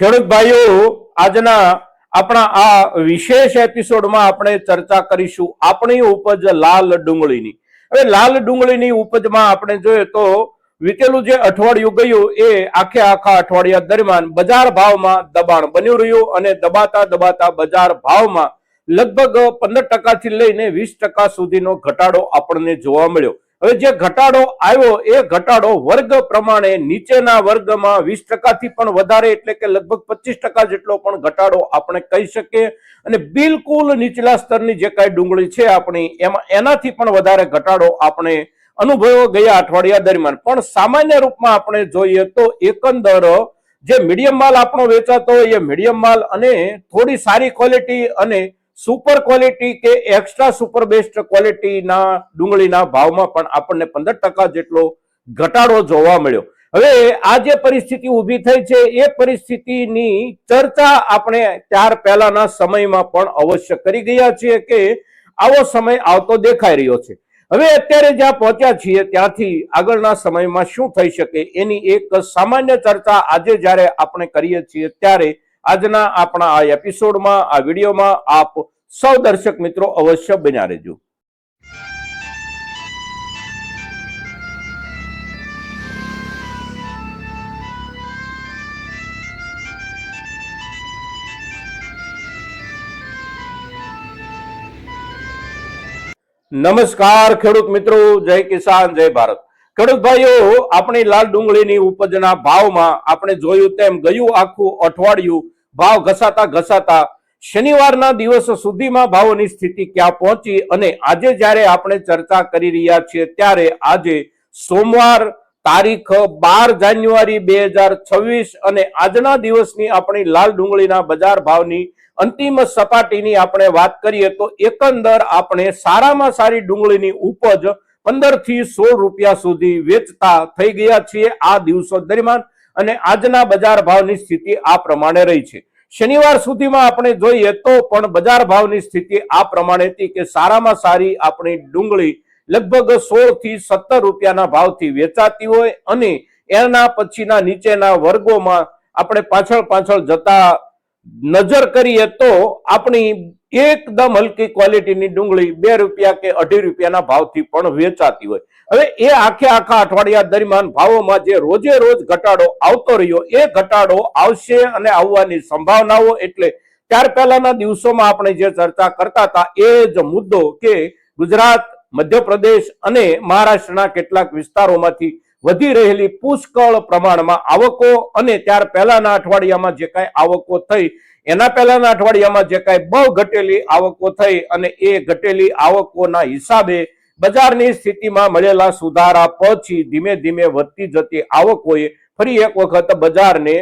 ખેડૂત ભાઈઓ, આજના આપણા આ વિશેષ એપિસોડમાં આપણે ચર્ચા કરીશું આપણી ઉપજ લાલ ડુંગળીની. હવે લાલ ડુંગળીની ઉપજમાં આપણે જોઈએ તો વીતેલું જે અઠવાડિયું ગયું એ આખા અઠવાડિયા દરમિયાન બજાર ભાવમાં દબાણ બન્યું રહ્યું અને દબાતા બજાર ભાવમાં લગભગ 15% થી લઈને 20% સુધીનો ઘટાડો આપણને જોવા મળ્યો. હવે જે ઘટાડો આવ્યો એ ઘટાડો વર્ગ પ્રમાણે નીચેના વર્ગમાં 20% થી પણ વધારે એટલે કે લગભગ 25% જેટલો પણ ઘટાડો આપણે કહી શકીએ અને બિલકુલ નીચલા સ્તરની જે કાંઈ ડુંગળી છે આપણી એમાં એનાથી પણ વધારે ઘટાડો આપણે અનુભવ્યો ગયા અઠવાડિયા દરમિયાન. પણ સામાન્ય રૂપમાં આપણે જોઈએ તો એકંદર જે મીડિયમ માલ આપણો વેચાતો હોય એ મીડિયમ માલ અને થોડી સારી ક્વોલિટી અને સુપર ક્વોલિટી કે એક્સ્ટ્રા સુપર બેસ્ટ ક્વોલિટીના ડુંગળીના ભાવમાં પણ આપણને 15% જેટલો ઘટાડો જોવા મળ્યો. હવે આ જે પરિસ્થિતિ ઊભી થઈ છે એ પરિસ્થિતિની ચર્ચા આપણે ત્યાર પહેલાના સમયમાં પણ અવશ્ય કરી ગયા છીએ કે આવો સમય આવતો દેખાઈ રહ્યો છે. હવે અત્યારે જ્યાં પહોંચ્યા છીએ ત્યાંથી આગળના સમયમાં શું થઈ શકે એની એક સામાન્ય ચર્ચા આજે જ્યારે આપણે કરીએ છીએ ત્યારે આજના આપણા આ એપિસોડમાં આ વિડીયોમાં આપ સૌ દર્શક મિત્રો અવશ્ય બન્યા રહેજો. નમસ્કાર ખેડૂત મિત્રો, જય કિસાન જય ભારત. ખેડૂત ભાઈઓ, આપણી લાલ ડુંગળીની ઉપજના ભાવમાં આપણે જોયું તેમ ગયું આખું અઠવાડિયું ભાવ ઘસાતા શનિવારના દિવસ સુધીમાં ભાવોની સ્થિતિ ક્યાં પહોંચી અને આજે જ્યારે આપણે ચર્ચા કરી રહ્યા છીએ ત્યારે આજે સોમવાર તારીખ 12 જાન્યુઆરી 2026 અને આજના દિવસની આપણી લાલ ડુંગળીના બજાર ભાવની અંતિમ સપાટીની આપણે વાત કરીએ તો એકંદર આપણે સારામાં સારી ડુંગળીની ઉપજ 15 થી 16 રૂપિયા સુધી વેચતા થઈ ગયા છીએ આ દિવસો દરમિયાન અને આજના બજાર ભાવની સ્થિતિ આ પ્રમાણે રહી છે. શનિવાર સુધીમાં આપણે જોઈએ તો પણ બજાર ભાવની સ્થિતિ આ પ્રમાણે હતી કે સારામાં સારી આપણી ડુંગળી લગભગ 16 થી 17 રૂપિયાના ભાવથી વેચાતી હોય અને એના પછીના નીચેના વર્ગોમાં આપણે પાછળ જતા નજર કરીએ તો આપણી એકદમ હલકી ક્વોલિટીની ડુંગળી 2 રૂપિયા કે 2.5 રૂપિયાના ભાવથી પણ વેચાતી હોય. હવે એ આખા અઠવાડિયા દરમિયાન ભાવોમાં જે રોજે રોજ ઘટાડો આવતો રહ્યો એ ઘટાડો આવશે અને આવવાની સંભાવનાઓ એટલે ત્યાર પહેલાના દિવસોમાં આપણે જે ચર્ચા કરતા હતા એ જ મુદ્દો કે ગુજરાત, મધ્યપ્રદેશ અને મહારાષ્ટ્રના કેટલાક વિસ્તારોમાંથી વધી રહેલી પુષ્કળ પ્રમાણમાં આવકો અને ત્યાર પહેલાના અઠવાડિયામાં જે કાંઈ આવકો થઈ એના પહેલાના અઠવાડિયામાં જે કાંઈ બહુ ઘટેલી આવકો થઈ અને એ ઘટેલી આવકોના હિસાબે બજારની સ્થિતિમાં મળેલા સુધારા પછી ધીમે ધીમે વધતી જતી આવકોએ ફરી એક વખત બજારને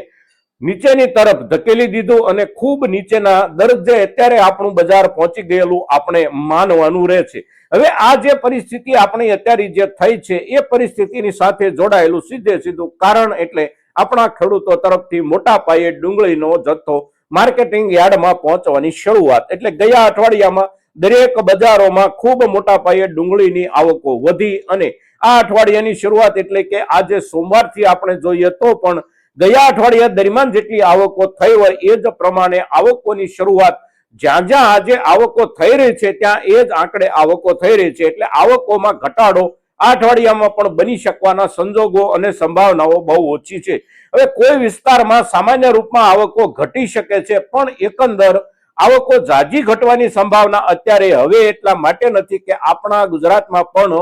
નીચેની તરફ ધકેલી દીધું અને ખૂબ નીચેના દરજ્જે અત્યારે આપણું બજાર પહોંચી ગયેલું આપણે માનવાનું રહે છે. હવે આ જે પરિસ્થિતિ આપણી અત્યારે જે થઈ છે એ પરિસ્થિતિની સાથે જોડાયેલું સીધું કારણ એટલે આપણા ખેડૂતો તરફથી મોટા પાયે ડુંગળીનો જથ્થો માર્કેટિંગ યાર્ડમાં પહોંચવાની શરૂઆત એટલે ગયા અઠવાડિયામાં દરેક બજારોમાં ખૂબ મોટા પાયે ડુંગળીની આવકો વધી અને આ અઠવાડિયાની શરૂઆત એટલે કે આજે સોમવારથી આપણે જોઈએ તો પણ ગયા અઠવાડિયા દરમિયાન જેટલી આવકો થઈ હોય એ જ પ્રમાણે આવકોની શરૂઆત જ્યાં આજે આવકો થઈ રહી છે ત્યાં એ જ આંકડે આવકો થઈ રહી છે એટલે આવકોમાં ઘટાડો આ અઠવાડિયામાં પણ બની શકવાના સંજોગો અને સંભાવનાઓ બહુ ઓછી છે. હવે કોઈ વિસ્તારમાં સામાન્ય રૂપમાં આવકો ઘટી શકે છે પણ એકંદર આવકો ઝાઝી ઘટવાની સંભાવના અત્યારે હવે એટલા માટે નથી કે આપણા ગુજરાતમાં પણ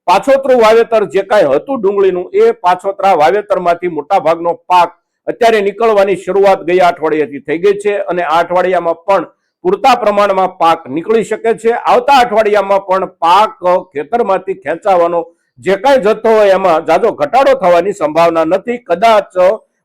પાછોતરું વાવેતર જે કાંઈ હતું ડુંગળીનું એ પાછોતરા વાવેતરમાંથી મોટા ભાગનો પાક અત્યારે નીકળવાની શરૂઆત ગયા અઠવાડિયાથી થઈ ગઈ છે અને આ અઠવાડિયામાં પણ પૂરતા પ્રમાણમાં પાક નીકળી શકે છે. આવતા અઠવાડિયામાં પણ પાક ખેતરમાંથી ખેંચાવાનો જે કાંઈ જથ્થો હોય એમાં ઝાઝો ઘટાડો થવાની સંભાવના નથી. કદાચ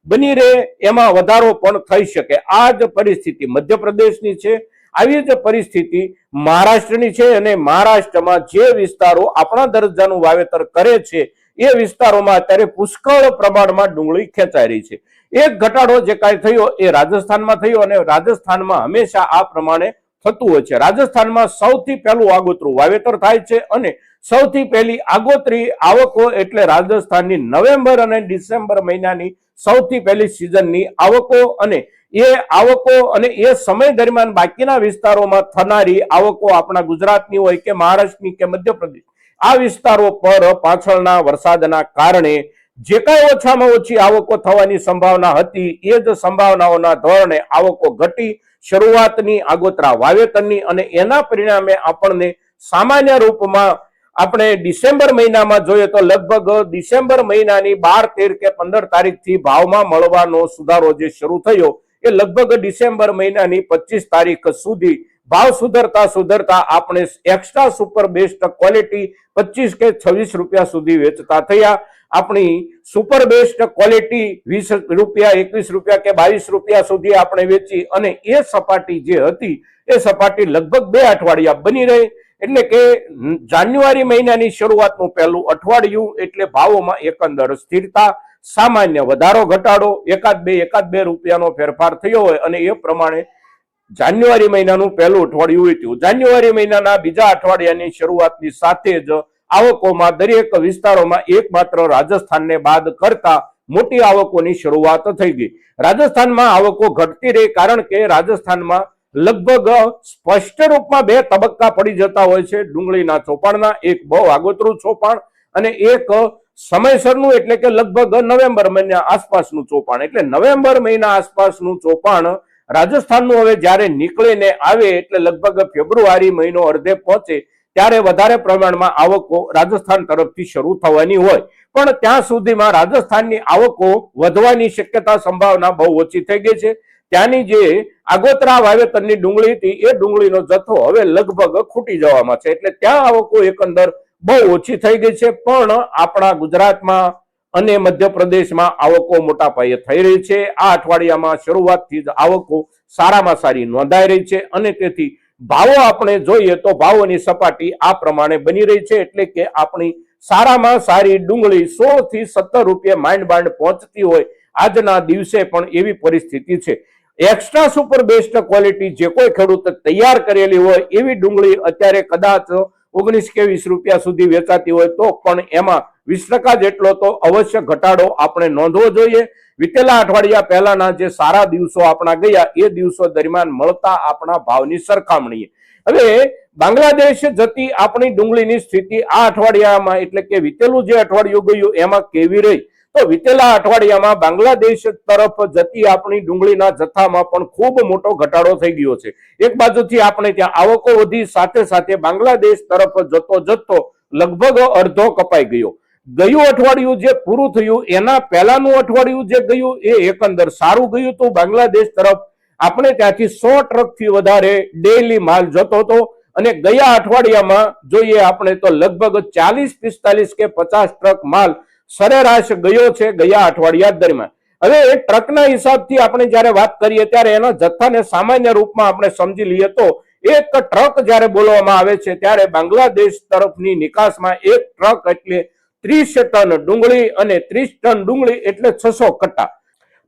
બની રહે એમાં વધારો પણ થઈ શકે. આ જ પરિસ્થિતિ મધ્યપ્રદેશની છે, આવી જ પરિસ્થિતિ મહારાષ્ટ્રની છે અને મહારાષ્ટ્રમાં જે વિસ્તારો આપણા દરજ્જાનું વાવેતર કરે છે એ વિસ્તારોમાં અત્યારે પુષ્કળ પ્રમાણમાં ડુંગળી ખેંચાઈ રહી છે. એક ઘટાડો જે કાંઈ થયો એ રાજસ્થાનમાં થયો અને રાજસ્થાનમાં હંમેશા આ પ્રમાણે થતું હોય છે. રાજસ્થાનમાં સૌથી પહેલું આગોતરું વાવેતર થાય છે અને સૌથી પહેલી આગોતરી આવકો એટલે રાજસ્થાનની નવેમ્બર અને ડિસેમ્બર મહિનાની સૌથી પહેલી સિઝનની આવકો અને એ આવકો અને એ સમય દરમિયાન બાકીના વિસ્તારોમાં થનારી આવકો આપણા ગુજરાતની હોય કે મહારાષ્ટ્રની કે મધ્યપ્રદેશ આ વિસ્તારો પર પાછળના વરસાદના કારણે જે કાંઈ ઓછામાં ઓછી આવકો થવાની સંભાવના હતી એ જ સંભાવનાઓના ધોરણે આવકો ઘટી શરૂઆતની આગોતરા વાવેતરની અને એના પરિણામે આપણને સામાન્ય રૂપમાં આપણે ડિસેમ્બર મહિનામાં જોઈએ તો લગભગ ડિસેમ્બર મહિનાની 12, 13 કે 15 તારીખથી ભાવમાં મળવાનો સુધારો જે શરૂ થયો એ લગભગ ડિસેમ્બર મહિનાની 25 તારીખ સુધી ભાવ સુધરતા આપણે એક્સ્ટ્રા સુપર બેસ્ટ ક્વોલિટી 25 કે 26 રૂપિયા સુધી વેચતા થયા. આપણી સુપર બેસ્ટ ક્વોલિટી 20 રૂપિયા, 21 રૂપિયા કે 22 રૂપિયા સુધી આપણે વેચી અને એ સપાટી જે હતી એ સપાટી લગભગ 2 અઠવાડિયા બની રહી. એટલે કે જાન્યુઆરી મહિનાની શરૂઆતનું પહેલું અઠવાડિયું એટલે ભાવોમાં એકંદર સ્થિરતા, સામાન્ય વધારો ઘટાડો, એકાદ બે રૂપિયાનો ફેરફાર થયો હોય અને એ પ્રમાણે જાન્યુઆરી મહિનાનું પહેલું અઠવાડિયું વીત્યું. જાન્યુઆરી મહિનાના બીજા અઠવાડિયાની શરૂઆતની સાથે જ આવકોમાં દરેક વિસ્તારોમાં એકમાત્ર રાજસ્થાનને બાદ કરતા મોટી આવકોની શરૂઆત થઈ ગઈ. રાજસ્થાનમાં આવકો ઘટતી રહી કારણ કે રાજસ્થાનમાં લગભગ સ્પષ્ટ રૂપમાં 2 તબક્કા પડી જતા હોય છે ડુંગળીના ચોપાણના, એક બહુ આગોતરું ચોપાણ અને એક સમયસરનું એટલે કે લગભગ નવેમ્બર મહિના આસપાસનું ચોપાણ. એટલે નવેમ્બર મહિના આસપાસનું ચોપાણ રાજસ્થાનનું હવે જ્યારે નીકળીને આવે એટલે લગભગ ફેબ્રુઆરી મહિનો અડધે પહોંચે ત્યારે વધારે પ્રમાણમાં આવકો રાજસ્થાન તરફથી શરૂ થવાની હોય, પણ ત્યાં સુધીમાં રાજસ્થાનની આવકો વધવાની શક્યતા સંભાવના બહુ ઓછી થઈ ગઈ છે. ત્યાંની જે આગોતરા વાવેતરની ડુંગળી હતી એ ડુંગળીનો જથ્થો હવે લગભગ ખૂટી જવામાં છે. એટલે ત્યાં આવકો એકંદર બહુ ઓછી થઈ ગઈ છે. પણ આપણા ગુજરાતમાં અને મધ્યપ્રદેશમાં આવકો મોટા પાયે થઈ રહી છે. આ અઠવાડિયામાં શરૂઆતથી જ આવકો સારામાં સારી નોંધાઈ રહી છે અને તેથી ભાવો આપણે જોઈએ તો ભાવોની સપાટી આ પ્રમાણે બની રહી છે. એટલે કે આપણી સારામાં સારી ડુંગળી 16 થી 17 રૂપિયા માંડ બાંડ પહોંચતી હોય આજના દિવસે પણ એવી પરિસ્થિતિ છે. એક્સ્ટ્રા સુપર બેસ્ટ ક્વોલિટી જે કોઈ ખેડૂત તૈયાર કરેલી હોય એવી ડુંગળી અત્યારે કદાચ 19 કે 20 રૂપિયા સુધી વેચાતી હોય તો પણ એમાં 20% જેટલો તો અવશ્ય ઘટાડો આપણે નોંધવો જોઈએ. વિતેલા અઠવાડિયા પહેલાના જે સારા દિવસો આપણા ગયા એ દિવસો દરમિયાન મળતા આપણા ભાવની સરખામણીએ હવે બાંગ્લાદેશ જતી આપણી ડુંગળીની સ્થિતિ આ અઠવાડિયામાં એટલે કે વિતેલું જે અઠવાડિયું ગયું એમાં કેવી રહી તો વિતેલા અઠવાડિયામાં બાંગ્લાદેશ તરફ જતી આપણી ડુંગળીના જથ્થામાં પણ ખૂબ મોટો ઘટાડો થઈ ગયો છે. એક બાજુથી આપણે ત્યાં આવકો વધી, સાથે સાથે બાંગ્લાદેશ તરફ જતો જથ્થો લગભગ અડધો કપાઈ ગયો. ગયું અઠવાડિયું જે પૂરું થયું એના પહેલાનું અઠવાડિયું જે ગયું એ એકંદર સારું ગયું હતું. બાંગ્લાદેશ તરફ આપણે ત્યાંથી 100 ટ્રકથી વધારે ડેઈલી માલ જતો હતો અને ગયા અઠવાડિયામાં જોઈએ આપણે તો લગભગ 40, 45 કે 50 ટ્રક માલ સરેરાશ ગયો છે ગયા અઠવાડિયા દરમિયાન. હવે ટ્રકના હિસાબથી આપણે જ્યારે વાત કરીએ ત્યારે એના જથ્થાને સામાન્ય રૂપમાં આપણે સમજી લઈએ તો એક ટ્રક જ્યારે બોલવામાં આવે છે ત્યારે બાંગ્લાદેશ તરફની નિકાસમાં એક ટ્રક એટલે 30 ટન ડુંગળી અને 30 ટન ડુંગળી એટલે 600 કટ્ટા.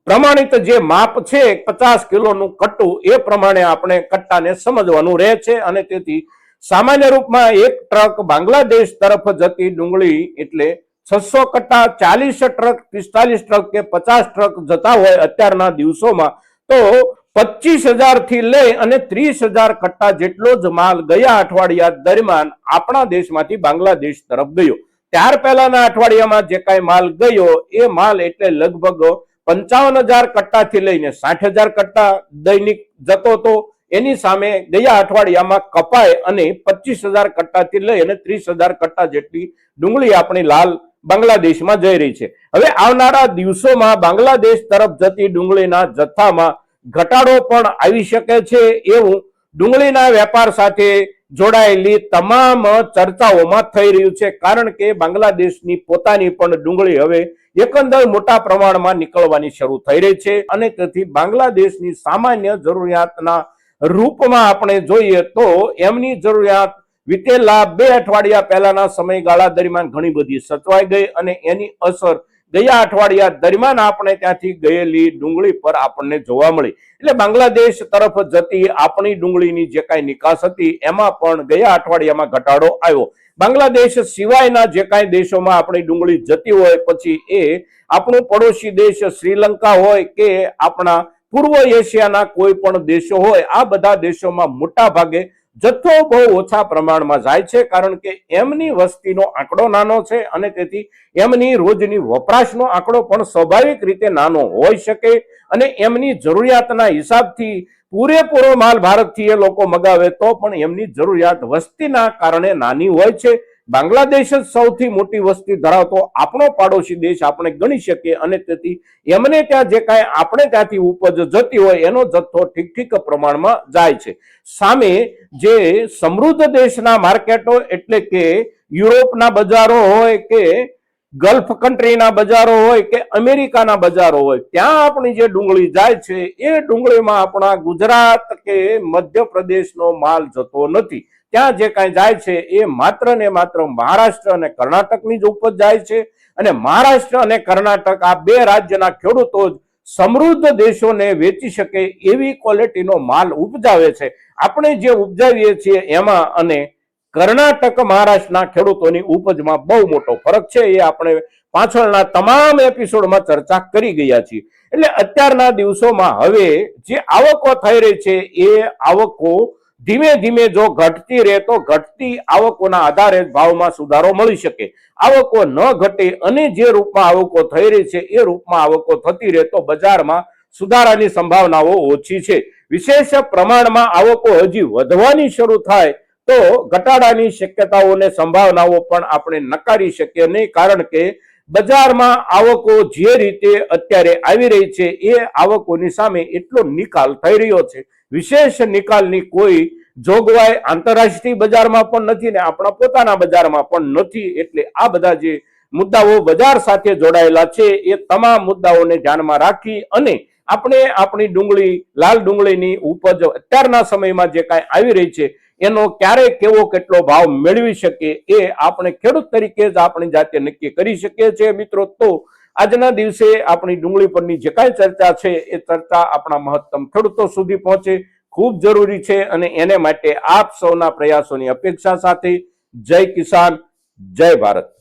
પ્રમાણિત જે માપ છે 50 કિલોનું કટ્ટું એ પ્રમાણે આપણે કટ્ટાને સમજવાનું રહે છે અને તેથી સામાન્ય રૂપમાં એક ટ્રક બાંગ્લાદેશ તરફ જતી ડુંગળી એટલે 600 કટ્ટા. 40 ટ્રક, 45 ટ્રક કે 50 ટ્રક જતા હોય અત્યારના દિવસોમાં તો 25,000 થી લઈ અને 30,000 કટ્ટા જેટલો જ માલ ગયા અઠવાડિયા દરમિયાન આપણા દેશમાંથી બાંગ્લાદેશ તરફ ગયો. ત્યાર પહેલાના અઠવાડિયામાં જે કાંઈ માલ ગયો એ માલ એટલે લગભગ 55,000 કટ્ટાથી લઈને 60,000 કટ્ટા દૈનિક જતો હતો. એની સામે ગયા અઠવાડિયામાં કપાય અને 25,000 કટ્ટાથી લઈ અને 30,000 કટ્ટા જેટલી ડુંગળી આપણી લાલ બાંગ્લાદેશમાં જઈ રહી છે. હવે આવનારા દિવસોમાં બાંગ્લાદેશ તરફ જતી ડુંગળીના જથ્થામાં ઘટાડો પણ આવી શકે છે એવું ડુંગળીના વેપાર સાથે જોડાયેલી તમામ ચર્ચાઓમાં થઈ રહ્યું છે. કારણ કે બાંગ્લાદેશની પોતાની પણ ડુંગળી હવે એકંદર મોટા પ્રમાણમાં નીકળવાની શરૂ થઈ રહી છે અને તેથી બાંગ્લાદેશની સામાન્ય જરૂરિયાતના રૂપમાં આપણે જોઈએ તો એમની જરૂરિયાત વિતેલા 2 અઠવાડિયા પહેલાના સમયગાળા દરમિયાન ઘણી બધી સચવાઈ ગઈ અને એની અસર ગયા અઠવાડિયા દરમિયાન આપણે ત્યાંથી ગયેલી ડુંગળી પર આપણને જોવા મળી. એટલે બાંગ્લાદેશ તરફ જતી આપણી ડુંગળીની જે કાંઈ નિકાસ હતી એમાં પણ ગયા અઠવાડિયામાં ઘટાડો આવ્યો. બાંગ્લાદેશ સિવાયના જે કાંઈ દેશોમાં આપણી ડુંગળી જતી હોય પછી એ આપણું પડોશી દેશ શ્રીલંકા હોય કે આપણા પૂર્વ એશિયાના કોઈ પણ દેશો હોય, આ બધા દેશોમાં મોટા ભાગે જથ્થો બહુ ઓછા પ્રમાણમાં જાય છે, કારણ કે એમની વસ્તીનો આંકડો નાનો છે અને તેથી એમની રોજની વપરાશનો આંકડો પણ સ્વાભાવિક રીતે નાનો હોઈ શકે અને એમની જરૂરિયાતના હિસાબથી પૂરેપૂરો માલ ભારતથી એ લોકો મગાવે તો પણ એમની જરૂરિયાત વસ્તીના કારણે નાની હોય છે. બાંગ્લાદેશ જ સૌથી મોટી વસ્તી ધરાવતો આપણો પાડોશી દેશ આપણે ગણી શકીએ અને તેથી એમને ત્યાં જે કાંઈ આપણે ત્યાંથી ઉપજ જતી હોય એનો જથ્થો ઠીક પ્રમાણમાં જાય છે. સામે જે સમૃદ્ધ દેશના માર્કેટો એટલે કે યુરોપના બજારો હોય કે ગલ્ફ કન્ટ્રીના બજારો હોય કે અમેરિકાના બજારો હોય, ત્યાં આપણી જે ડુંગળી જાય છે એ ડુંગળીમાં આપણા ગુજરાત કે મધ્યપ્રદેશનો માલ જતો નથી. ત્યાં જે કાંઈ જાય છે એ માત્ર ને માત્ર મહારાષ્ટ્ર અને કર્ણાટકની જ ઉપજ જાય છે અને મહારાષ્ટ્ર અને કર્ણાટક આ બે રાજ્યના ખેડૂતો જ સમૃદ્ધ દેશોને વેચી શકે એવી ક્વોલિટીનો માલ ઉપજાવે છે. આપણે જે ઉપજાવીએ છીએ એમાં અને કર્ણાટક મહારાષ્ટ્રના ખેડૂતોની ઉપજમાં બહુ મોટો ફરક છે. એ આપણે પાછળના તમામ એપિસોડમાં ચર્ચા કરી ગયા છીએ. એટલે અત્યારના દિવસોમાં હવે જે આવકો થઈ રહી છે એ આવકો ધીમે ધીમે જો ઘટતી રહે તો ઘટતી આવકોના આધારે ભાવમાં સુધારો મળી શકે. આવકો ન ઘટે અને જે રૂપમાં આવકો થઈ રહી છે એ રૂપમાં આવકો થતી રહે તો બજારમાં સુધારાની સંભાવનાઓ ઓછી છે. વિશેષ પ્રમાણમાં આવકો હજી વધવાની શરૂ થાય તો ઘટાડાની શક્યતાઓને સંભાવનાઓ પણ આપણે નકારી શકીએ નહીં, કારણ કે બજારમાં આવકો જે રીતે અત્યારે આવી રહી છે એ આવકોની સામે એટલો નિકાલ થઈ રહ્યો છે. વિશેષ નિકાલની કોઈ જોગવાઈ આંતરરાષ્ટ્રીય બજારમાં પણ નથી ને આપણા પોતાના બજારમાં પણ નથી. એટલે આ બધા જે મુદ્દાઓ બજાર સાથે જોડાયેલા છે એ તમામ મુદ્દાઓને ધ્યાનમાં રાખી અને આપણે આપણી ડુંગળી, લાલ ડુંગળીની ઉપજ અત્યારના સમયમાં જે કાંઈ આવી રહી છે એનો ક્યારે કેવો કેટલો ભાવ મેળવી શકીએ એ આપણે ખેડૂત તરીકે જ આપણી જાતે નક્કી કરી શકીએ છીએ. મિત્રો, તો આજના દિવસે આપણી ડુંગળી પરની જે કાંઈ ચર્ચા છે એ ચર્ચા આપણા મહત્તમ ખેડૂતો સુધી પહોંચે ખૂબ જરૂરી છે અને એને માટે આપ સૌના પ્રયાસોની અપેક્ષા સાથે જય કિસાન, જય ભારત.